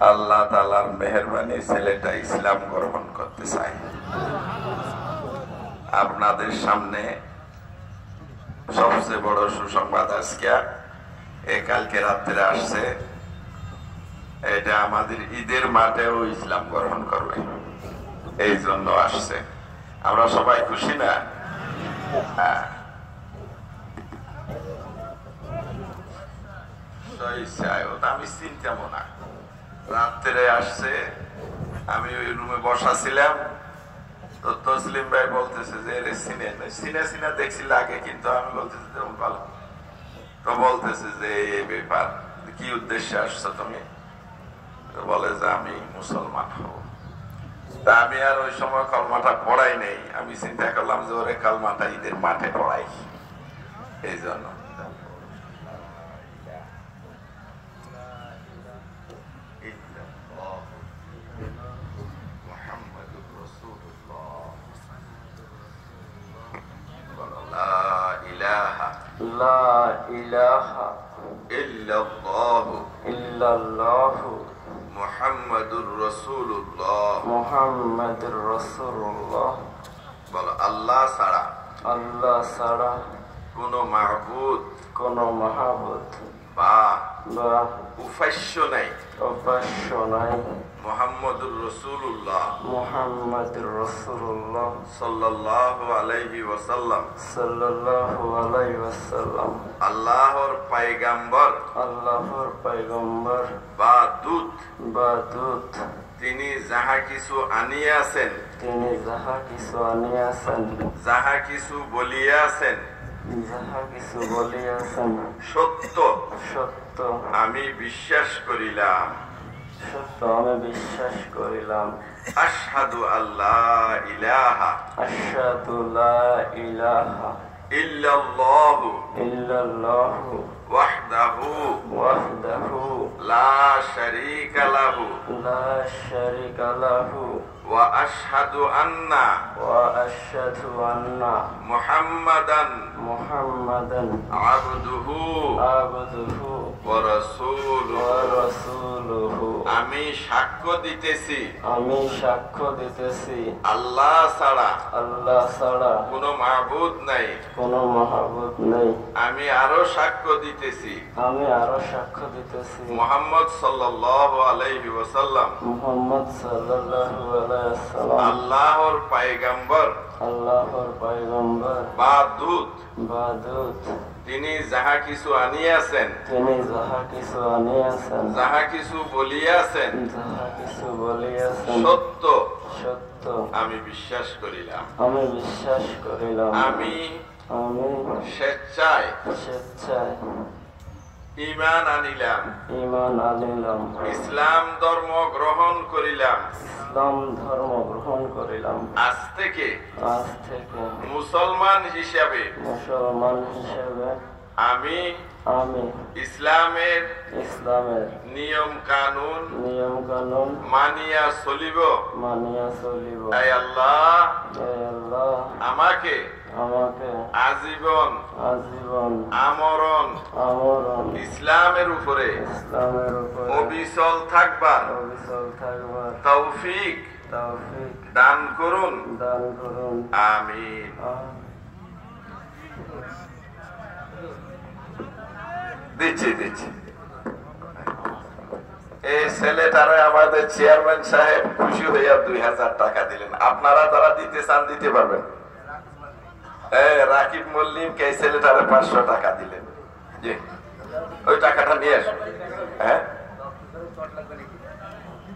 আল্লাহ তাআলার মেহেরবানি ছেলেটা ইসলাম গ্রহণ করতে চায়। আপনাদের সামনে সবচেয়ে বড় সুসংবাদ আজকে কালকে রাত্রে আসছে, এটা আমাদের ঈদের মাঠেও ইসলাম গ্রহণ করবে, এই জন্য আসছে। আমরা সবাই খুশি না? আমি চিন্তাম না, রাত্রে আসছে, আমি ওই রুমে বসা ছিলাম, তো তসলিম ভাই বলতেছে যে সিনে দেখছি লাগে, কিন্তু আমি বলতেছি ভালো, তো বলতেছে যে এই ব্যাপার, কি উদ্দেশ্যে আসছো তুমি? তো বলে যে আমি মুসলমান হব। তা আমি আর ওই সময় কলমাটা পড়াই নেই, আমি চিন্তা করলাম যে ওরে কলমাটা ঈদের মাঠে পড়াই, এই জন্য। লা ইলাহা ইল্লাল্লাহু ইল্লাল্লাহু মুহাম্মাদুর রাসূলুল্লাহ মুহাম্মাদুর রাসূলুল্লাহ। বলো, আল্লাহ ছাড়া ছাড়া কোনো মাবুদ বা উপাস্য নাই মুহাম্মাদুর রাসূলুল্লাহ সাল্লাল্লাহু আলাইহি ওয়াসাল্লাম আল্লাহর পয়গম্বর বা দূত তিনি যাহা কিছু আনিয়াছেন যাহা কিছু বলিয়াছেন সত্য আমি বিশ্বাস করিলাম। আশহাদু আল্লাহ ইলাহা ইল্লাল্লাহু ওয়াহদাহু লা শারীকা লাহু ওয়া আশহাদু আন্না মুহাম্মাদান আবদুহু ওয়া রাসূলুহু। আমি সাক্ষ্য দিতেছি আল্লাহ ছাড়া কোনো মাবুদ নাই। আমি আরো সাক্ষ্য দিতেছি মুহাম্মদ সাল্লাল্লাহু আলাইহি ওয়াসাল্লাম আল্লাহর পয়গম্বর বা দূত। তিনি যাহা কিছু আনিয়াছেন যাহা কিছু বলিয়াছেন সত্য আমি বিশ্বাস করিলাম। আমি স্বেচ্ছায় ঈমান আনিলাম, ইসলাম ধর্ম গ্রহণ করিলাম। আজ থেকে মুসলমান হিসাবে আমি ইসলামের নিয়ম কানুন মানিয়া চলিব। আয় আল্লাহ আমাকে আজীবন আমরণ ইসলামের উপরে অবিচল থাকবার তৌফিক দান করুন, আমিন। দিচ্ছি এই ছেলেটারে আমাদের চেয়ারম্যান সাহেব খুশি হইয়া 2000 টাকা দিলেন। আপনারা যারা দিতে চান দিতে পারবেন। রাকিব মল্লিক এই ছেলেটারে 500 টাকা দিলেন। জি, ওই টাকাটা নিয়ে আসুন। হ্যাঁ,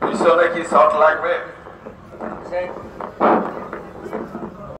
পিছনে কি শট লাগবে?